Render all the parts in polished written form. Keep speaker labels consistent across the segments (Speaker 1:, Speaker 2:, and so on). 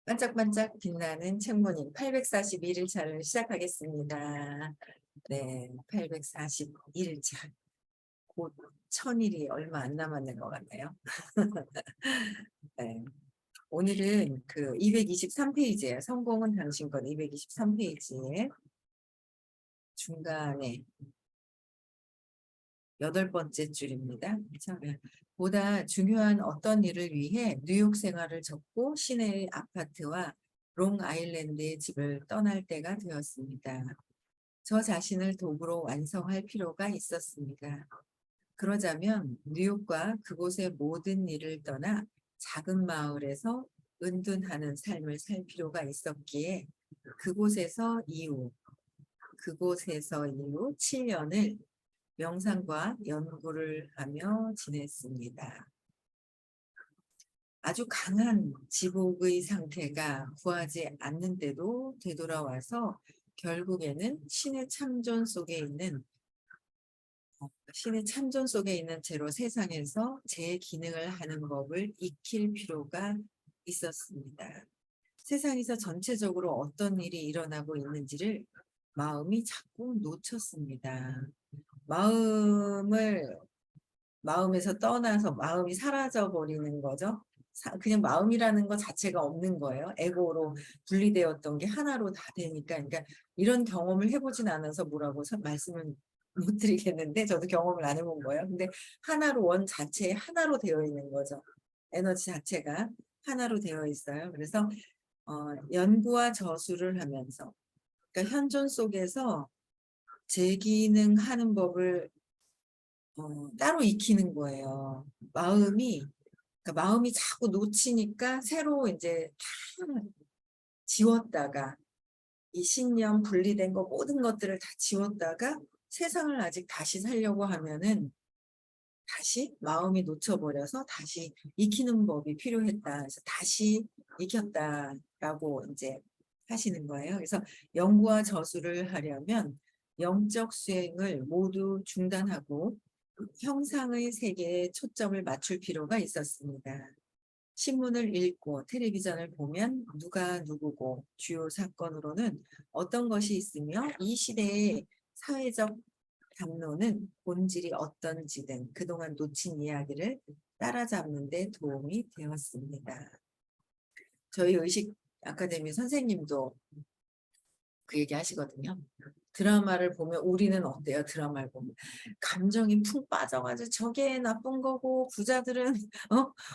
Speaker 1: 반짝반짝 빛나는 책무님 841일차를 시작하겠습니다. 네, 841일차. 곧 1000일이 얼마 안 남았는 것 같네요. 네. 오늘은 그 223페이지예요. 성공은 당신 것 223페이지에 중간에 8번째 줄입니다. 그렇죠? 네. 보다 중요한 어떤 일을 위해 뉴욕 생활을 접고 시내의 아파트와 롱아일랜드의 집을 떠날 때가 되었습니다. 저 자신을 도구로 완성할 필요가 있었습니다. 그러자면 뉴욕과 그곳의 모든 일을 떠나 작은 마을에서 은둔하는 삶을 살 필요가 있었기에 그곳에서 이후 7년을 명상과 연구를 하며 지냈습니다. 아주 강한 지복의 상태가 구하지 않는데도 되돌아와서 결국에는 신의 참존 속에 있는 채로 세상에서 제 기능을 하는 법을 익힐 필요가 있었습니다. 세상에서 전체적으로 어떤 일이 일어나고 있는지를 마음이 자꾸 놓쳤습니다. 마음에서 떠나서 마음이 사라져 버리는 거죠. 그냥 마음이라는 것 자체가 없는 거예요. 에고로 분리되었던 게 하나로 다 되니까. 그러니까 이런 경험을 해보진 않아서 뭐라고 말씀을 못 드리겠는데 저도 경험을 안 해본 거예요. 근데 하나로 원 자체에 하나로 되어 있는 거죠. 에너지 자체가 하나로 되어 있어요. 그래서 연구와 저수를 하면서 그러니까 현존 속에서 재기능하는 법을 따로 익히는 거예요. 그러니까 마음이 자꾸 놓치니까 새로 이제 다 지웠다가 이 신념 분리된 거 모든 것들을 다 지웠다가 세상을 아직 다시 살려고 하면은 다시 마음이 놓쳐버려서 다시 익히는 법이 필요했다. 그래서 다시 익혔다라고 이제 하시는 거예요. 그래서 연구와 저수를 하려면 영적 수행을 모두 중단하고 형상의 세계에 초점을 맞출 필요가 있었습니다. 신문을 읽고 텔레비전을 보면 누가 누구고 주요 사건으로는 어떤 것이 있으며 이 시대의 사회적 담론은 본질이 어떤지 등 그동안 놓친 이야기를 따라잡는 데 도움이 되었습니다. 저희 의식 아카데미 선생님도 그 얘기 하시거든요. 드라마를 보면 우리는 어때요? 드라마를 보면 감정이 푹 빠져가지고 저게 나쁜 거고 부자들은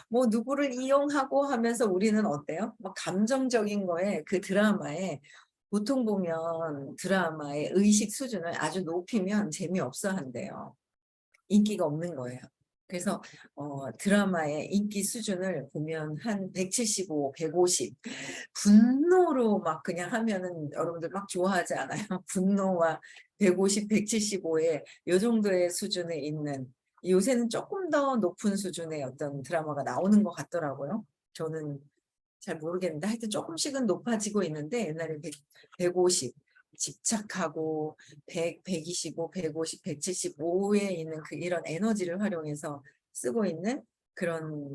Speaker 1: 뭐 누구를 이용하고 하면서 우리는 어때요? 막 감정적인 거에 그 드라마에 보통 보면 드라마의 의식 수준을 아주 높이면 재미없어 한대요. 인기가 없는 거예요. 그래서 드라마의 인기 수준을 보면 한 175, 150 분노로 막 그냥 하면은 여러분들 막 좋아하지 않아요? 분노와 150, 175의 요 정도의 수준에 있는 요새는 조금 더 높은 수준의 어떤 드라마가 나오는 것 같더라고요. 저는 잘 모르겠는데 하여튼 조금씩은 높아지고 있는데 옛날에 150 집착하고 100, 125, 150, 175에 있는 이런 에너지를 활용해서 쓰고 있는 그런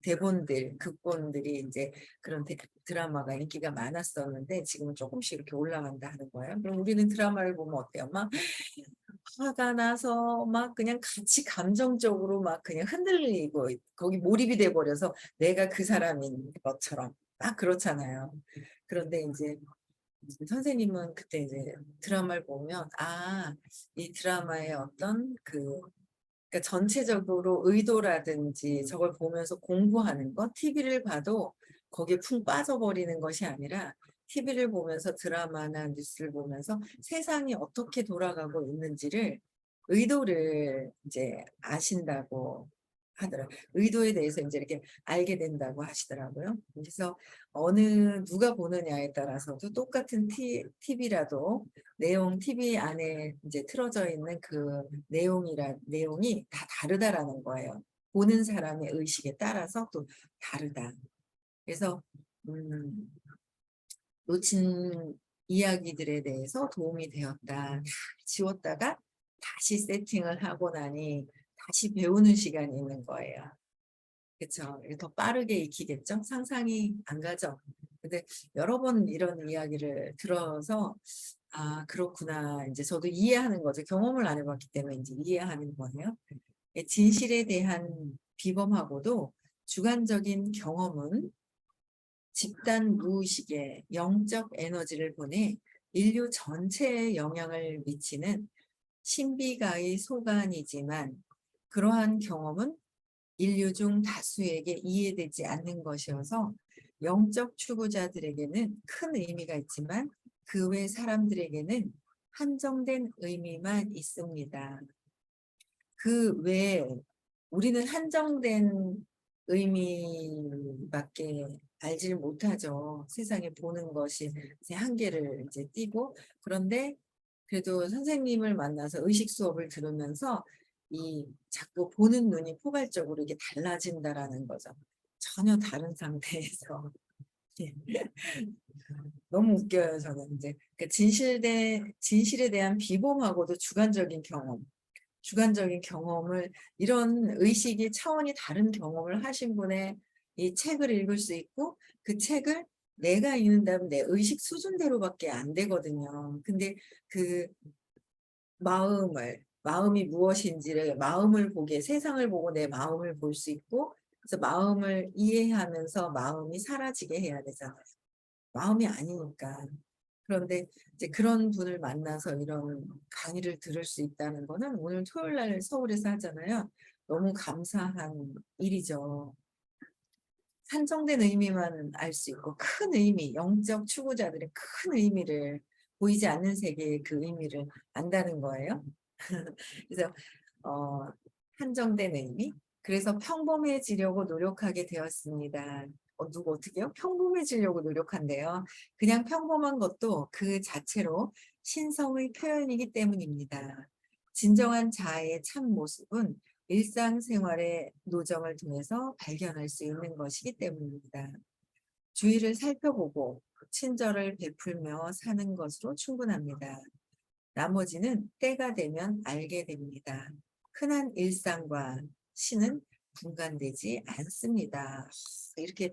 Speaker 1: 대본들, 극본들이 이제 그런 드라마가 인기가 많았었는데 지금은 조금씩 이렇게 올라간다 하는 거예요. 그럼 우리는 드라마를 보면 어때요? 막 화가 나서 막 그냥 같이 감정적으로 막 그냥 흔들리고 거기 몰입이 돼 버려서 내가 그 사람인 것처럼 딱 그렇잖아요. 그런데 이제 선생님은 그때 이제 드라마를 보면 이 드라마의 어떤 그러니까 전체적으로 의도라든지 저걸 보면서 공부하는 것, TV를 봐도 거기에 푹 빠져버리는 것이 아니라 TV를 보면서 드라마나 뉴스를 보면서 세상이 어떻게 돌아가고 있는지를 의도를 이제 아신다고 하더라고요. 의도에 대해서 이제 이렇게 알게 된다고 하시더라고요. 그래서 누가 보느냐에 따라서도 똑같은 TV라도 TV 안에 이제 틀어져 있는 그 내용이 다 다르다라는 거예요. 보는 사람의 의식에 따라서 또 다르다. 그래서 음, 놓친 이야기들에 대해서 도움이 되었다. 다 지웠다가 다시 세팅을 하고 나니 다시 배우는 시간이 있는 거예요. 그렇죠. 더 빠르게 익히겠죠. 상상이 안 가죠. 근데 여러 번 이런 이야기를 들어서 '아 그렇구나.' 인제 저도 이해하는 거죠. 경험을 안 해 봤기 때문에 인제 이해하는 거예요. 예, 진실에 대한 비범하고도 주관적인 경험은 집단 무의식에 영적 에너지를 보내 인류 전체에 영향을 미치는 신비가의 소관이지만, 그러한 경험은 인류 중 다수에게 이해되지 않는 것이어서 영적 추구자들에게는 큰 의미가 있지만 그 외 사람들에게는 한정된 의미만 있습니다. 그 외에 우리는 한정된 의미밖에 알지를 못하죠. 세상에 보는 것이 이제 한계를 이제 띠고. 그런데 그래도 선생님을 만나서 의식 수업을 들으면서 이 자꾸 보는 눈이 포괄적으로 이게 달라진다라는 거죠. 전혀 다른 상태에서. 예. 너무 웃겨요, 저는 이제. 그 진실에 대한 비범하고도 주관적인 경험을, 이런 의식이 차원이 다른 경험을 하신 분의 이 책을 읽을 수 있고, 그 책을 내가 읽는다면 내 의식 수준대로밖에 안 되거든요. 근데 그 마음이 무엇인지를, 마음을 보게, 세상을 보고 내 마음을 볼 수 있고, 그래서 마음을 이해하면서 마음이 사라지게 해야 되잖아요. 마음이 아니니까. 그런데 이제 그런 분을 만나서 이런 강의를 들을 수 있다는 거는, 오늘 토요일 날 서울에서 하잖아요. 너무 감사한 일이죠. 한정된 의미만 알 수 있고 큰 의미, 영적 추구자들의 큰 의미를, 보이지 않는 세계의 그 의미를 안다는 거예요. 그래서 어 한정된 의미? 그래서 평범해지려고 노력하게 되었습니다. 누구 어떻게요? 평범해지려고 노력한대요. 그냥 평범한 것도 그 자체로 신성의 표현이기 때문입니다. 진정한 자아의 참 모습은 일상생활의 노정을 통해서 발견할 수 있는 것이기 때문입니다. 주위를 살펴보고 친절을 베풀며 사는 것으로 충분합니다. 나머지는 때가 되면 알게 됩니다. 흔한 일상과 신은 분간되지 않습니다. 이렇게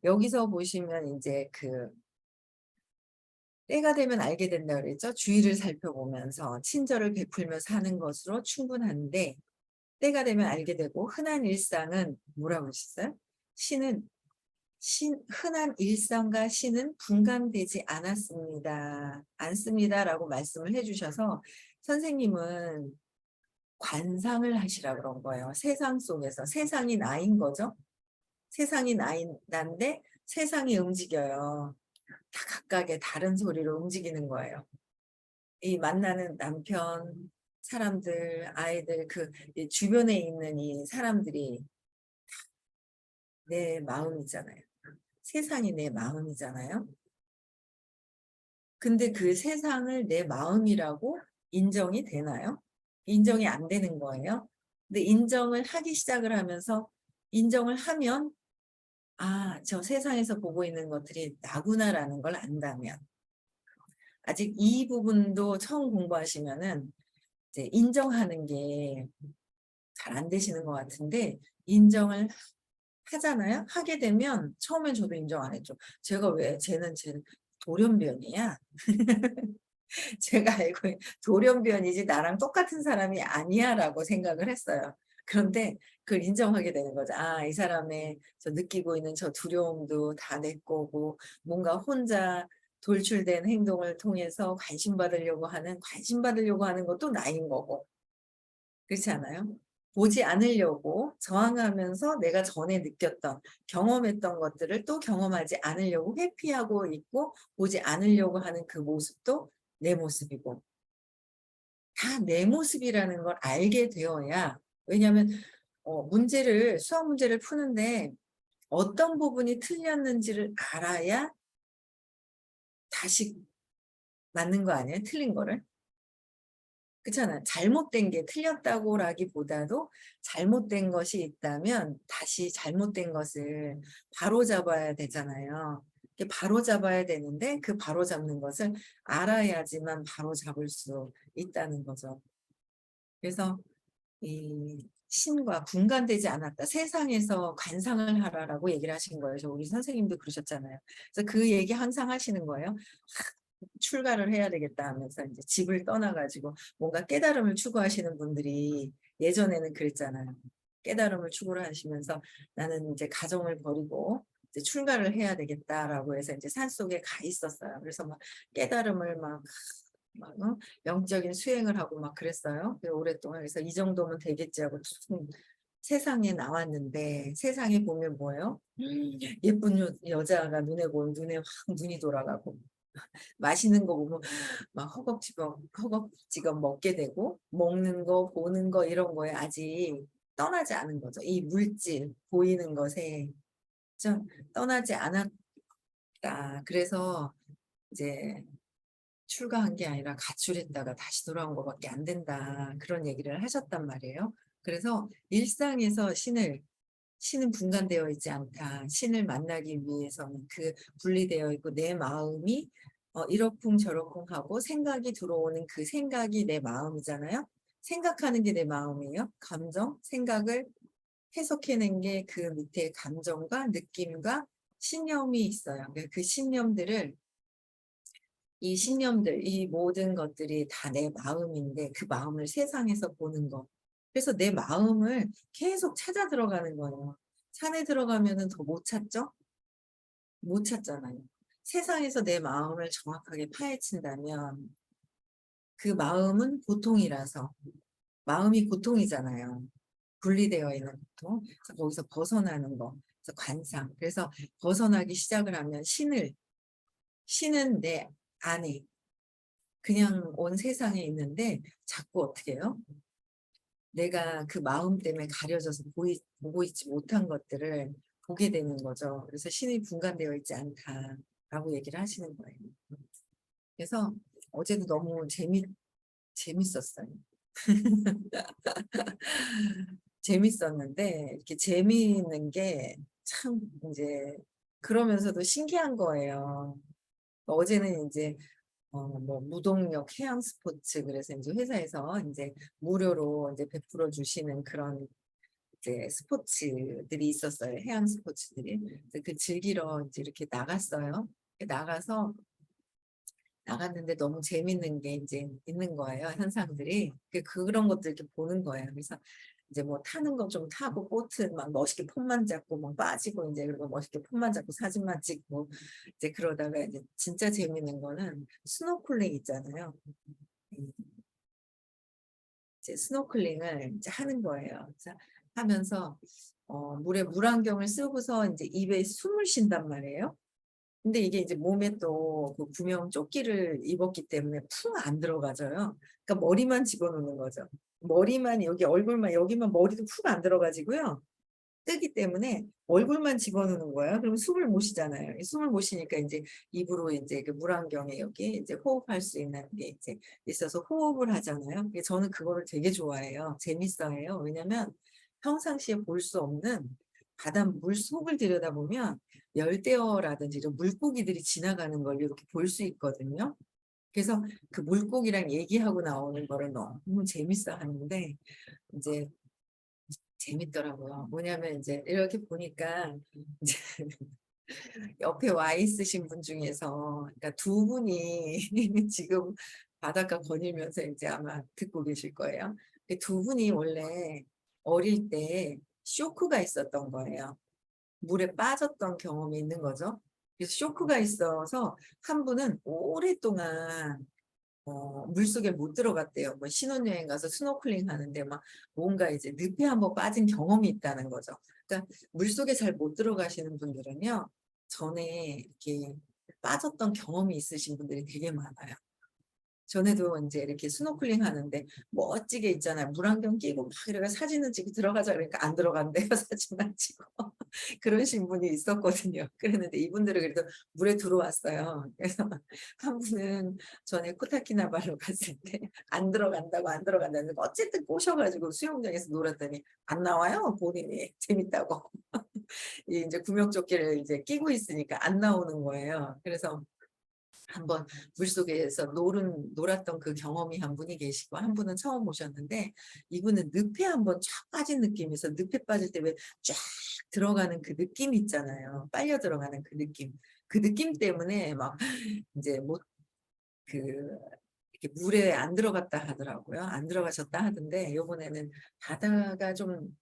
Speaker 1: 여기서 보시면 이제 그 때가 되면 알게 된다 그랬죠. 주위를 살펴보면서 친절을 베풀며 사는 것으로 충분한데, 때가 되면 알게 되고, 흔한 일상은 뭐라고 하셨어요? 신은 흔한 일상과 신은 분간되지 않습니다라고 말씀을 해주셔서, 선생님은 관상을 하시라 그런 거예요. 세상 속에서. 세상이 나인 거죠. 세상이 난데 세상이 움직여요. 다 각각의 다른 소리로 움직이는 거예요. 이 만나는 남편, 사람들, 아이들, 이 주변에 있는 이 사람들이 내 마음이잖아요. 세상이 내 마음이잖아요. 근데 그 세상을 내 마음이라고 인정이 되나요? 인정이 안 되는 거예요. 근데 인정을 하기 시작을 하면서, 인정을 하면 저 세상에서 보고 있는 것들이 나구나라는 걸 안다면, 아직 이 부분도 처음 공부하시면은 이제 인정하는 게 잘 안 되시는 것 같은데, 인정을 하잖아요. 하게 되면, 처음엔 저도 인정 안 했죠. 쟤는 돌연변이야. 제가 알고 있는 돌연변이지 나랑 똑같은 사람이 아니야라고 생각을 했어요. 그런데 그걸 인정하게 되는 거죠. 이 사람의 저 느끼고 있는 저 두려움도 다 내 거고, 뭔가 혼자 돌출된 행동을 통해서 관심 받으려고 하는 것도 나인 거고. 그렇지 않아요? 보지 않으려고 저항하면서 내가 전에 느꼈던, 경험했던 것들을 또 경험하지 않으려고 회피하고 있고, 보지 않으려고 하는 그 모습도 내 모습이고, 다 내 모습이라는 걸 알게 되어야. 왜냐하면 수학 문제를 푸는데 어떤 부분이 틀렸는지를 알아야 다시 맞는 거 아니에요? 틀린 거를. 그렇잖아요. 잘못된 게 틀렸다고라기보다도, 잘못된 것이 있다면 다시 잘못된 것을 바로잡아야 되잖아요. 바로잡아야 되는데, 그 바로잡는 것을 알아야지만 바로잡을 수 있다는 거죠. 그래서 이 신과 분간되지 않았다. 세상에서 관상을 하라라고 얘기를 하신 거예요. 저 우리 선생님도 그러셨잖아요. 그래서 그 얘기 항상 하시는 거예요. 출가를 해야 되겠다 하면서 이제 집을 떠나가지고 뭔가 깨달음을 추구하시는 분들이 예전에는 그랬잖아요. 깨달음을 추구를 하시면서 나는 이제 가정을 버리고 이제 출가를 해야 되겠다라고 해서 이제 산속에 가 있었어요. 그래서 막 깨달음을 막 영적인 수행을 하고 막 그랬어요. 오랫동안. 그래서 이 정도면 되겠지 하고 세상에 나왔는데 세상에 보면 뭐예요? 예쁜 여자가 눈에 보면 눈에 확 눈이 돌아가고 맛있는 거 보면 막 허겁지겁 먹게 되고 먹는 거 보는 거 이런 거에 아직 떠나지 않은 거죠. 이 물질 보이는 것에 좀 떠나지 않았다. 그래서 이제 출가한 게 아니라 가출했다가 다시 돌아온 것밖에 안 된다. 그런 얘기를 하셨단 말이에요. 그래서 일상에서 신은 분간되어 있지 않다. 신을 만나기 위해서는 그 분리되어 있고 내 마음이 이러쿵저러쿵 하고 생각이 들어오는 그 생각이 내 마음이잖아요. 생각하는 게 내 마음이에요. 감정, 생각을 해석해낸 게 그 밑에 감정과 느낌과 신념이 있어요. 그 신념들을 이 신념들, 이 모든 것들이 다 내 마음인데 그 마음을 세상에서 보는 거. 그래서 내 마음을 계속 찾아 들어가는 거예요. 산에 들어가면은 더 못 찾죠? 못 찾잖아요. 세상에서 내 마음을 정확하게 파헤친다면 그 마음은 고통이라서 마음이 고통이잖아요. 분리되어 있는 고통. 그래서 거기서 벗어나는 거. 그래서 관상. 그래서 벗어나기 시작을 하면 신은 내 안에 그냥 온 세상에 있는데 자꾸 어떻게 해요? 내가 그 마음 때문에 가려져서 보고 있지 못한 것들을 보게 되는 거죠. 그래서 신이 분간되어 있지 않다라고 얘기를 하시는 거예요. 그래서 어제도 너무 재밌었어요. 재밌었는데 이렇게 재미있는 게 참 이제 그러면서도 신기한 거예요. 어제는 이제 뭐 무동력 해양 스포츠 그래서 이제 회사에서 이제 무료로 이제 베풀어 주시는 그런 이제 스포츠들이 있었어요. 해양 스포츠들이. 그래서 그 즐기러 이제 이렇게 나갔어요. 나갔는데 너무 재밌는 게 이제 있는 거예요. 현상들이. 그런 것들 이렇게 보는 거예요. 그래서 이제 뭐 타는 거 좀 타고 보트 막 멋있게 폰만 잡고 막 빠지고 이제 그리고 멋있게 폰만 잡고 사진만 찍고 이제 그러다가 이제 진짜 재밌는 거는 스노클링 있잖아요. 음, 이제 스노클링을 이제 하는 거예요. 그래서 하면서 물에 물안경을 쓰고서 이제 입에 숨을 쉰단 말이에요. 근데 이게 이제 몸에 또 그 구명 조끼를 입었기 때문에 푹 안 들어가져요. 그러니까 머리만 집어넣는 거죠. 머리만 여기 얼굴만 여기만 머리도 푹 안 들어가지고요. 뜨기 때문에 얼굴만 집어넣는 거예요. 그럼 숨을 못 쉬잖아요. 숨을 못 쉬니까 이제 입으로 이제 그 물안경에 여기 이제 호흡할 수 있는 게 이제 있어서 호흡을 하잖아요. 저는 그거를 되게 좋아해요. 재밌어해요. 왜냐면 평상시에 볼 수 없는 바다 물 속을 들여다보면 열대어라든지 이런 물고기들이 지나가는 걸 이렇게 볼 수 있거든요. 그래서 그 물고기랑 얘기하고 나오는 거를 너무 재밌어 하는데 이제 재밌더라고요. 뭐냐면 이제 이렇게 보니까 이제 옆에 와 있으신 분 중에서 그러니까 두 분이 지금 바닷가 거닐면서 이제 아마 듣고 계실 거예요. 두 분이 원래 어릴 때 쇼크가 있었던 거예요. 물에 빠졌던 경험이 있는 거죠. 그래서 쇼크가 있어서 한 분은 오랫동안 물속에 못 들어갔대요. 뭐 신혼여행 가서 스노클링 하는데 막 뭔가 이제 늪에 한번 빠진 경험이 있다는 거죠. 그러니까 물속에 잘 못 들어가시는 분들은요, 전에 이렇게 빠졌던 경험이 있으신 분들이 되게 많아요. 전에도 이제 이렇게 스노클링 하는데 멋지게 있잖아요. 물안경 끼고 막 이래가 사진을 찍고 들어가자 그러니까 안 들어간대요. 사진만 찍고. 그러신 분이 있었거든요. 그랬는데 이분들은 그래도 물에 들어왔어요. 그래서 한 분은 전에 코타키나발루 갔을 때 안 들어간다는 거 어쨌든 꼬셔가지고 수영장에서 놀았더니 안 나와요. 본인이 재밌다고. 이제 구명조끼를 이제 끼고 있으니까 안 나오는 거예요. 그래서 한번 물속에서 놀았던 그 경험이 한 분이 계시고, 한 분은 처음 오셨는데, 이분은 늪에 한번 쫙 빠진 느낌에서, 늪에 빠질 때 왜 쫙 들어가는 그 느낌 있잖아요. 빨려 들어가는 그 느낌. 그 느낌 때문에 막 이제 못 그 이렇게 물에 안 들어갔다 하더라고요. 안 들어가셨다 하던데, 요번에는 바다가 좀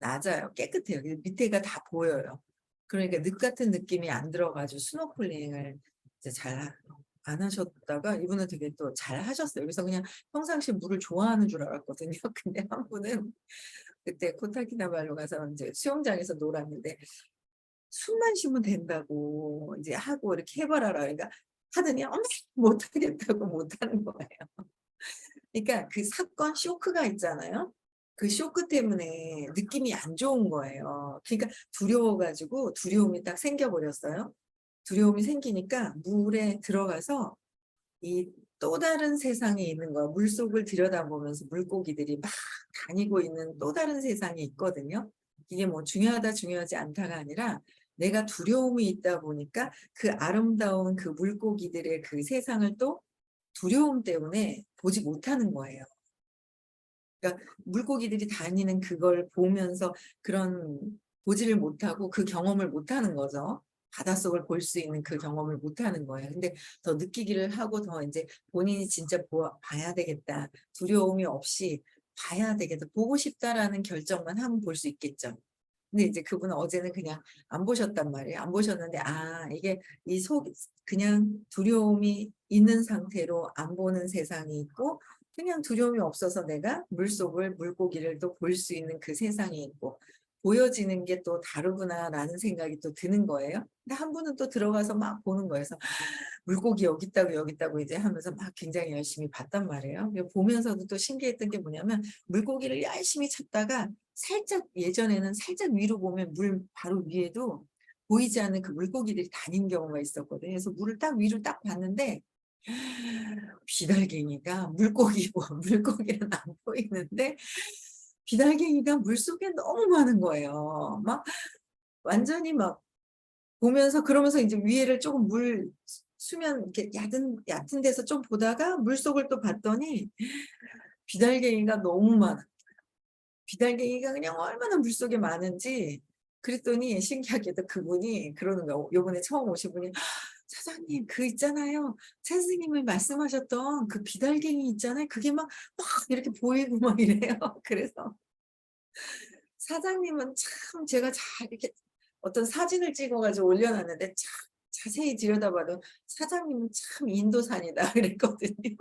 Speaker 1: 낮아요. 깨끗해요. 밑에가 다 보여요. 그러니까 늪 같은 느낌이 안 들어가지고 스노클링을 이제 잘 안 하셨다가, 이분은 되게 또 잘 하셨어요. 그래서 그냥 평상시에 물을 좋아하는 줄 알았거든요. 근데 한 분은 그때 코타키나발루 가서 이제 수영장에서 놀았는데, 숨만 쉬면 된다고 이제 하고 이렇게 해봐라, 그러니까 하더니 어머 못하겠다고 못하는 거예요. 그러니까 그 사건 쇼크가 있잖아요. 그 쇼크 때문에 느낌이 안 좋은 거예요. 그러니까 두려워 가지고 두려움이 딱 생겨 버렸어요. 두려움이 생기니까 물에 들어가서 이 또 다른 세상에 있는 거야. 물속을 들여다보면서 물고기들이 막 다니고 있는 또 다른 세상이 있거든요. 이게 뭐 중요하다 중요하지 않다가 아니라, 내가 두려움이 있다 보니까 그 아름다운 그 물고기들의 그 세상을 또 두려움 때문에 보지 못하는 거예요. 그러니까 물고기들이 다니는 그걸 보면서 그런 보지를 못하고 그 경험을 못하는 거죠. 바닷속을 볼 수 있는 그 경험을 못하는 거예요. 근데 더 느끼기를 하고, 더 이제 본인이 진짜 봐야 되겠다, 두려움이 없이 봐야 되겠다, 보고 싶다라는 결정만 하면 볼 수 있겠죠. 근데 이제 그분은 어제는 그냥 안 보셨단 말이에요. 안 보셨는데, 아 이게 이 속 그냥 두려움이 있는 상태로 안 보는 세상이 있고, 그냥 두려움이 없어서 내가 물속을 물고기를 또 볼 수 있는 그 세상이 있고, 보여지는 게 또 다르구나라는 생각이 또 드는 거예요. 근데 한 분은 또 들어가서 막 보는 거예요. 그래서 물고기 여기 있다고 여기 있다고 이제 하면서 막 굉장히 열심히 봤단 말이에요. 보면서도 또 신기했던 게 뭐냐면, 물고기를 열심히 찾다가 살짝, 예전에는 살짝 위로 보면 물 바로 위에도 보이지 않는 그 물고기들이 다닌 경우가 있었거든요. 그래서 물을 딱 위로 딱 봤는데, 비달갱이가 물고기고 물고기는 안 보이는데 비달갱이가 물속에 너무 많은 거예요. 막 완전히 막 보면서, 그러면서 이제 위에를 조금 수면 이렇게 얕은 데서 좀 보다가 물속을 또 봤더니 비달갱이가 너무 많아. 비달갱이가 그냥 얼마나 물속에 많은지. 그랬더니 신기하게도 그분이 그러는 거예요. 요번에 처음 오신 분이 "사장님 그 있잖아요. 선생님이 말씀하셨던 그 비달갱이 있잖아요. 그게 막 이렇게 보이고." 막 이래요. 그래서 사장님은 참, 제가 잘 이렇게 어떤 사진을 찍어 가지고 올려 놨는데 참 자세히 들여다봐도 "사장님은 참 인도산이다." 그랬거든요.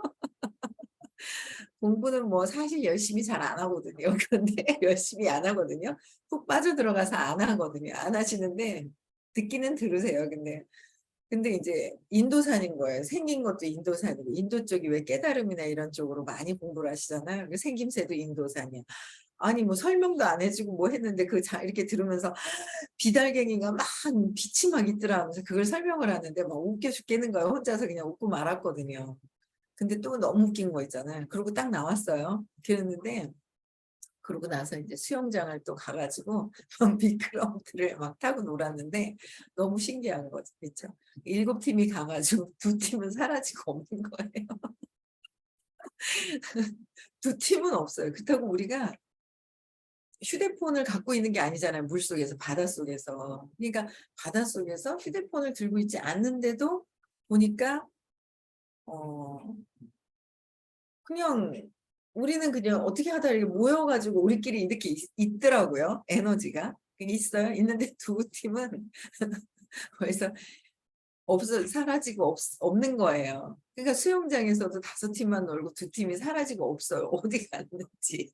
Speaker 1: 공부는 뭐 사실 열심히 잘 안 하거든요. 그런데 열심히 안 하거든요. 푹 빠져들어가서 안 하거든요. 안 하시는데 듣기는 들으세요. 근데 이제 인도산인 거예요. 생긴 것도 인도산이고, 인도 쪽이 왜 깨달음이나 이런 쪽으로 많이 공부를 하시잖아요. 그 생김새도 인도산이야. 아니 뭐 설명도 안 해 주고 뭐 했는데, 이렇게 들으면서 비달갱이가 막 빛이 막 있더라 하면서 그걸 설명을 하는데 막 웃겨 죽겠는 거예요. 혼자서 그냥 웃고 말았거든요. 근데 또 너무 웃긴 거 있잖아요. 그러고 딱 나왔어요. 그랬는데, 그러고 나서 이제 수영장을 또 가 가지고 미끄럼틀을 막 타고 놀았는데, 너무 신기한 거죠. 그쵸? 7 팀이 가 가지고 2 팀은 사라지고 없는 거예요. 2 팀은 없어요. 그렇다고 우리가 휴대폰을 갖고 있는 게 아니잖아요, 물속에서, 바닷속에서. 그러니까 바닷속에서 휴대폰을 들고 있지 않는데도 보니까 어 그냥 우리는 그냥 어떻게 하다가 이렇게 모여 가지고 우리끼리 이렇게 있더라고요, 에너지가. 그게 있어요. 있는데 두 팀은 거기서 사라지고 없는 거예요. 그러니까 수영장에서도 5 팀만 놀고 2 팀이 사라지고 없어요. 어디 갔는지.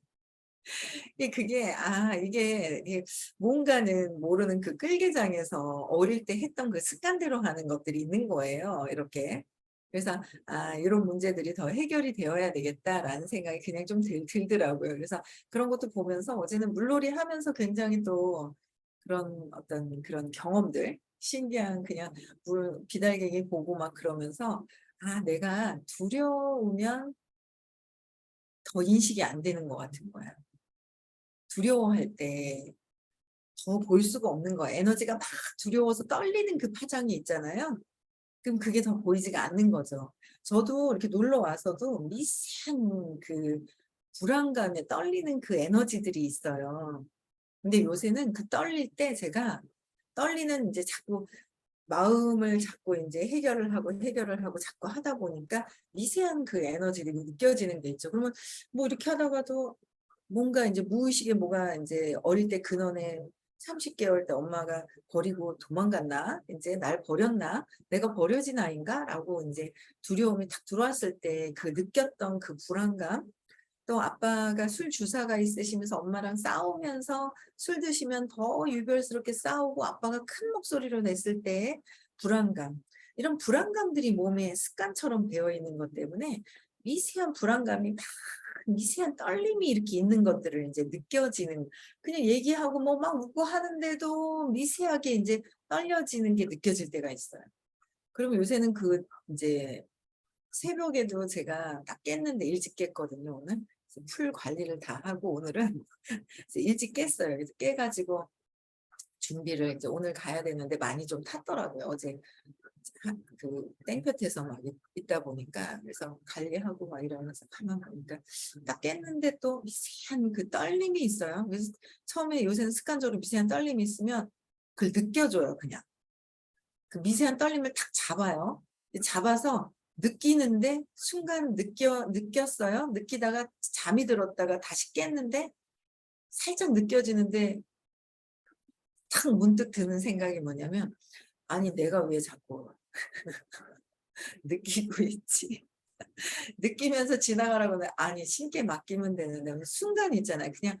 Speaker 1: 그게 이게 뭔가는 모르는 그 끌개장에서 어릴 때 했던 그 습관대로 가는 것들이 있는 거예요, 이렇게. 그래서 '아 이런 문제들이 더 해결이 되어야 되겠다.'라는 생각이 그냥 좀 들더라고요. 그래서 그런 것도 보면서 어제는 물놀이 하면서 굉장히 또 그런 어떤 그런 경험들, 신기한 그냥 비달갱이 보고 막 그러면서, 내가 두려우면 더 인식이 안 되는 것 같은 거예요. 두려워할 때 더 볼 수가 없는 거예요. 에너지가 막 두려워서 떨리는 그 파장이 있잖아요. 그럼 그게 더 보이지가 않는 거죠. 저도 이렇게 놀러 와서도 미세한 그 불안감에 떨리는 그 에너지들이 있어요. 근데 요새는 그 떨릴 때 제가 떨리는 이제 자꾸 마음을 자꾸 인제 해결을 하고 자꾸 하다 보니까 미세한 그 에너지들이 느껴지는 게 있죠. 그러면 뭐 이렇게 하다가도 뭔가 인제 무의식에 뭐가 인제 어릴 때 근원에 30 개월 때 엄마가 버리고 도망갔나? 인제 '날 버렸나? 내가 버려진 아이인가?'라고 인제 두려움이 탁 들어왔을 때 그 느꼈던 그 불안감, 또 아빠가 술 주사가 있으시면서 엄마랑 싸우면서 술 드시면 더 유별스럽게 싸우고 아빠가 큰 목소리로 냈을 때의 불안감. 이런 불안감들이 몸에 습관처럼 배어 있는 것 때문에 미세한 불안감이 막 미세한 떨림이 이렇게 있는 것들을 인제 느껴지는, 그냥 얘기하고 뭐 막 웃고 하는데도 미세하게 인제 떨려지는 게 느껴질 때가 있어요. 그러면 요새는 그 인제 새벽에도 제가 딱 깼는데 일찍 깼거든요 오늘. 그래서 풀 관리를 다 하고 오늘은 이제 일찍 깼어요. 그래서 깨 가지고 준비를 이제 오늘 가야 되는데 많이 좀 탔더라고요. 어제 그 땡볕에서 막 있다 보니까. 그래서 관리하고 막 이러면서 가만 보니까 딱 깼는데 또 미세한 그 떨림이 있어요. 그래서 처음에 요새는 습관적으로 미세한 떨림이 있으면 그걸 느껴줘요 그냥. 그 미세한 떨림을 탁 잡아요. 잡아서 느끼는데 순간 느꼈어요. 느끼다가 잠이 들었다가 다시 깼는데 살짝 느껴지는데 탁 문득 드는 생각이 뭐냐면 '아니 내가 왜 자꾸 느끼고 있지?' 느끼면서 지나가라고는 아니 신께 맡기면 되는데 순간 있잖아요. 그냥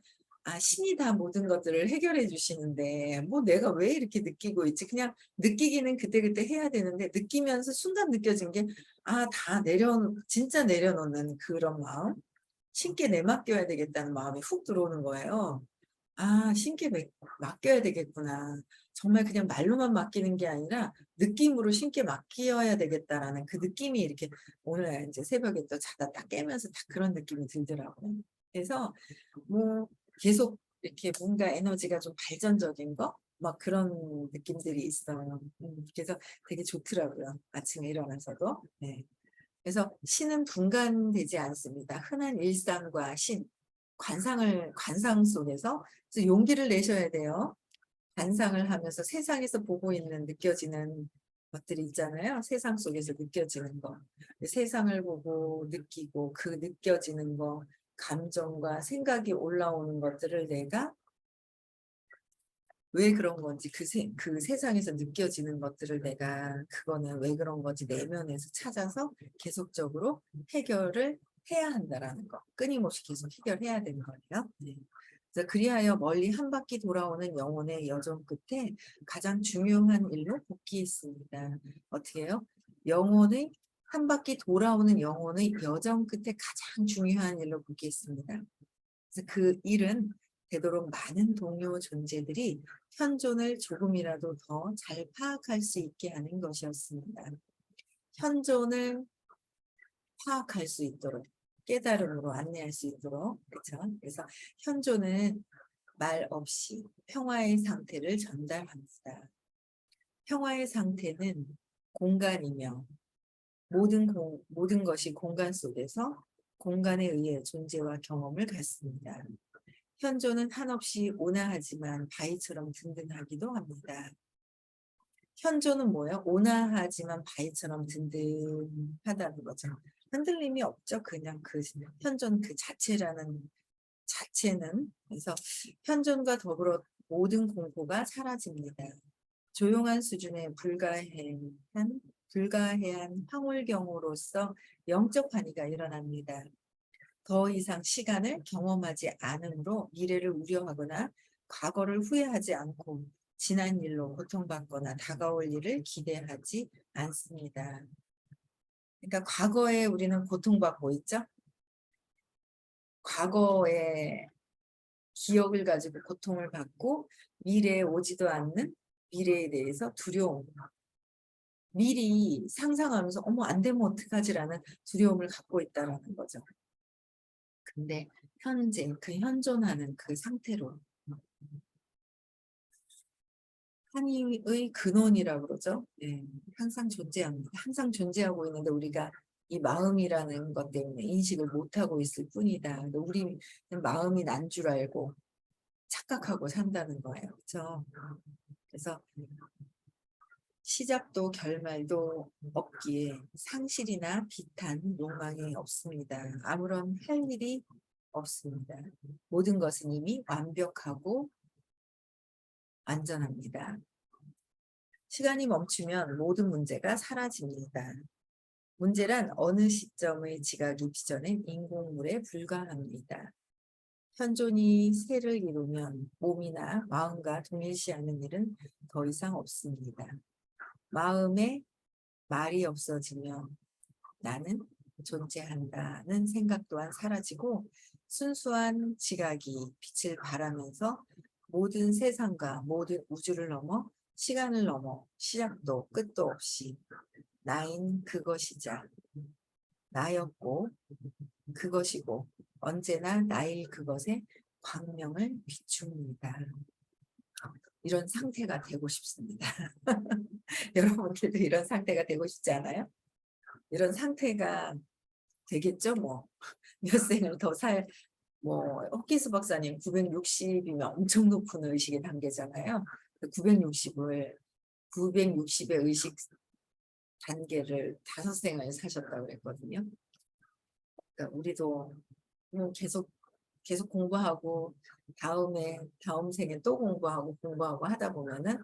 Speaker 1: 신이 다 모든 것들을 해결해 주시는데 뭐 내가 왜 이렇게 느끼고 있지? 그냥 느끼기는 그때그때 해야 되는데 느끼면서 순간 느껴진 게 다 진짜 내려놓는 그런 마음. 신께 내맡겨야 되겠다는 마음이 훅 들어오는 거예요. '신께 맡겨야 되겠구나. 정말 그냥 말로만 맡기는 게 아니라 느낌으로 신께 맡겨야 되겠다.'라는 그 느낌이 이렇게 오늘 인제 새벽에 또 자다 딱 깨면서 딱 그런 느낌이 들더라고요. 그래서 뭐 계속 이렇게 뭔가 에너지가 좀 발전적인 거 막 그런 느낌들이 있어요. 그래서 되게 좋더라고요, 아침에 일어나서도. 네. 그래서 신은 분간되지 않습니다. 흔한 일상과 신, 관상 속에서 그래서 용기를 내셔야 돼요. 관상을 하면서 세상에서 보고 있는 느껴지는 것들이 있잖아요. 세상 속에서 느껴지는 거. 세상을 보고 느끼고 그 느껴지는 거, 감정과 생각이 올라오는 것들을 내가 왜 그런 건지 그 세상에서 느껴지는 것들을 내가 그거는 왜 그런 건지 내면에서 찾아서 계속적으로 해결을 해야 한다라는 거. 끊임없이 계속 해결해야 되는 거예요. 네. 그래서 그리하여 멀리 한 바퀴 돌아오는 영혼의 여정 끝에 가장 중요한 일로 복귀했습니다. 어떻게 해요? 영혼의 한 바퀴 돌아오는 영혼의 여정 끝에 가장 중요한 일로 복귀했습니다. 그래서 그 일은 되도록 많은 동료 존재들이 현존을 조금이라도 더 잘 파악할 수 있게 하는 것이었습니다. 현존을 파악할 수 있도록 깨달음으로 안내할 수 있도록, 그렇죠? 그래서 현존은 말 없이 평화의 상태를 전달합니다. 평화의 상태는 공간이며 모든 것이 공간 속에서 공간에 의해 존재와 경험을 갖습니다. 현존은 한없이 온화하지만 바위처럼 든든하기도 합니다. 현존은 뭐예요? 온화하지만 바위처럼 든든하다는 거죠. 흔들림이 없죠. 그냥 그 현존 그 자체는. 그래서 현존과 더불어 모든 공포가 사라집니다. 조용한 수준의 불가해한 황홀경으로서 영적 환희가 일어납니다. 더 이상 시간을 경험하지 않으므로 미래를 우려하거나 과거를 후회하지 않고 지난 일로 고통받거나 다가올 일을 기대하지 않습니다. 그러니까 과거에 우리는 고통받고 있죠. 과거의 기억을 가지고 고통을 받고 미래에 오지도 않는 미래에 대해서 두려움, 미리 상상하면서 '어머 안 되면 어떡하지?'라는 두려움을 갖고 있다라는 거죠. 근데 현재 그 현존하는 그 상태로 한의의 근원이라고 그러죠. 예, 항상 존재합니다. 항상 존재하고 있는데 우리가 이 마음이라는 것 때문에 인식을 못하고 있을 뿐이다. 근데 우리 마음이 난 줄 알고 착각하고 산다는 거예요. 그렇죠? 그래서 시작도 결말도 없기에 상실이나 비탄, 욕망이 없습니다. 아무런 할 일이 없습니다. 모든 것은 이미 완벽하고 안전합니다. 시간이 멈추면 모든 문제가 사라집니다. 문제란 어느 시점의 지각이 빚어낸 인공물에 불과합니다. 현존이 세를 이루면 몸이나 마음과 동일시하는 일은 더 이상 없습니다. 마음에 말이 없어지면 나는 존재한다는 생각 또한 사라지고 순수한 지각이 빛을 발하면서 모든 세상과 모든 우주를 넘어 시간을 넘어 시작도 끝도 없이 나인 그것이자 나였고 그것이고 언제나 나일 그것에 광명을 비춥니다. 이런 상태가 되고 싶습니다. 여러분들도 이런 상태가 되고 싶지 않아요? 이런 상태가 되겠죠? 뭐 몇 생을 더 뭐 헛기수 박사님 960이면 엄청 높은 의식의 단계잖아요. 960을 960의 의식 단계를 5생을 사셨다고 그랬거든요. 그러니까 우리도 계속 공부하고 다음 생에 또 공부하고 하다 보면은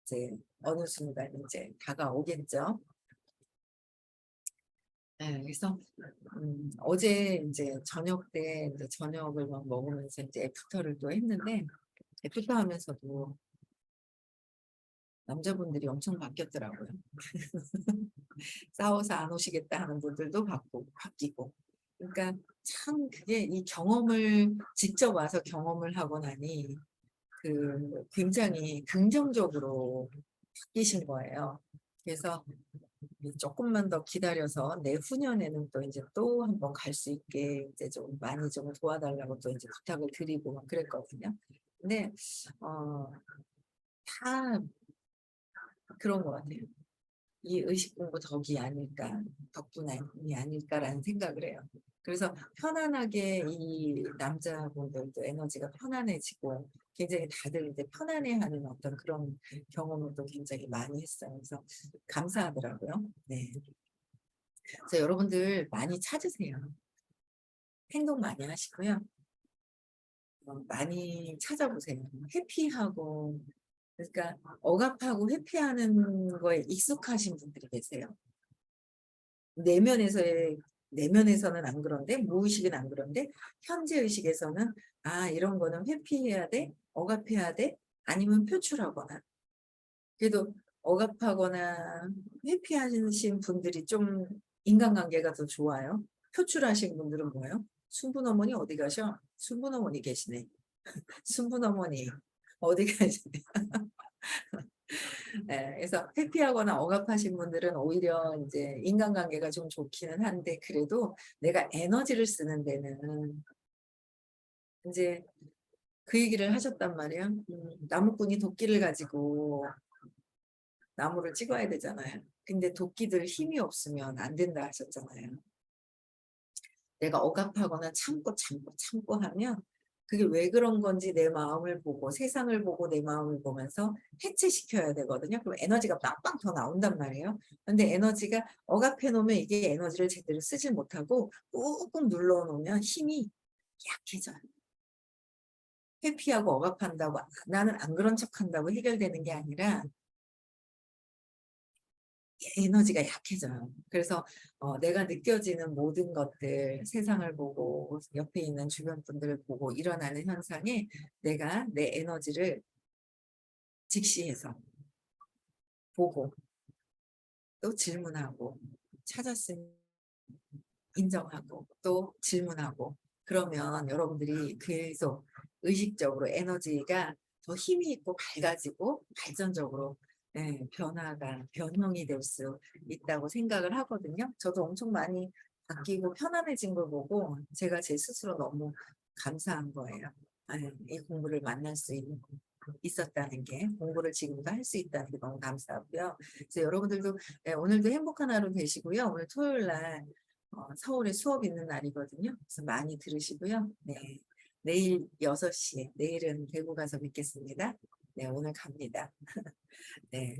Speaker 1: 이제 어느 순간 이제 다가오겠죠. 네, 그래서 어제 이제 저녁 때 이제 저녁을 막 먹으면서 이제 애프터를 또 했는데 애프터 하면서도 남자분들이 엄청 바뀌었더라고요. 싸워서 안 오시겠다 하는 분들도 바뀌고. 그러니까 참 그게 이 경험을 직접 와서 경험을 하고 나니 굉장히 긍정적으로 바뀌신 거예요. 그래서 조금만 더 기다려서 내후년에는 또 이제 또 한번 갈 수 있게 이제 좀 많이 좀 도와달라고 또 이제 부탁을 드리고 막 그랬거든요. 근데 다 그런 것 같아요. 이 의식 공부 덕분이 아닐까라는 생각을 해요. 그래서 편안하게 이 남자분들도 에너지가 편안해지고 굉장히 다들 이제 편안해하는 어떤 그런 경험을 또 굉장히 많이 했어요. 그래서 감사하더라고요. 네. 그래서 여러분들 많이 찾으세요. 행동 많이 하시고요. 많이 찾아보세요. 회피하고 그러니까 억압하고 회피하는 거에 익숙하신 분들이 계세요. 내면에서는 안 그런데 무의식은 안 그런데 현재 의식에서는 아 이런 거는 회피해야 돼, 억압해야 돼, 아니면 표출하거나. 그래도 억압하거나 회피하신 분들이 좀 인간관계가 더 좋아요. 표출하신 분들은 뭐예요? 순분어머니 어디 가셔? 순분어머니 계시네. 순분어머니 어디 가시네. 예, 그래서 회피하거나 억압하신 분들은 오히려 이제 인간관계가 좀 좋기는 한데 그래도 내가 에너지를 쓰는 데는 이제 그 얘기를 하셨단 말이에요. 나무꾼이 도끼를 가지고 나무를 찍어야 되잖아요. 근데 도끼들 힘이 없으면 안 된다 하셨잖아요. 내가 억압하거나 참고 하면 그게 왜 그런 건지 내 마음을 보고 세상을 보고 내 마음을 보면서 해체시켜야 되거든요. 그럼 에너지가 빵빵 더 나온단 말이에요. 근데 에너지가 억압해 놓으면 이게 에너지를 제대로 쓰지 못하고 꾹꾹 눌러 놓으면 힘이 약해져요. 회피하고 억압한다고 나는 안 그런 척한다고 해결되는 게 아니라 에너지가 약해져요. 그래서 내가 느껴지는 모든 것들, 세상을 보고 옆에 있는 주변 분들을 보고 일어나는 현상에 내가 내 에너지를 직시해서 보고 또 질문하고 찾았으니 인정하고 또 질문하고 그러면 여러분들이 계속 의식적으로 에너지가 더 힘이 있고 밝아지고 발전적으로 변형이 될 수 있다고 생각을 하거든요. 저도 엄청 많이 바뀌고 편안해진 걸 보고 제가 제 스스로 너무 감사한 거예요. 이 공부를 만날 수 있는 거. 있었다는 게, 공부를 지금도 할 수 있다는 게 너무 감사하고요. 그래서 여러분들도 네, 오늘도 행복한 하루 되시고요. 오늘 토요일 날 서울에 수업 있는 날이거든요. 그래서 많이 들으시고요. 네, 내일 6시에 내일은 대구 가서 뵙겠습니다. 네, 오늘 갑니다. 네.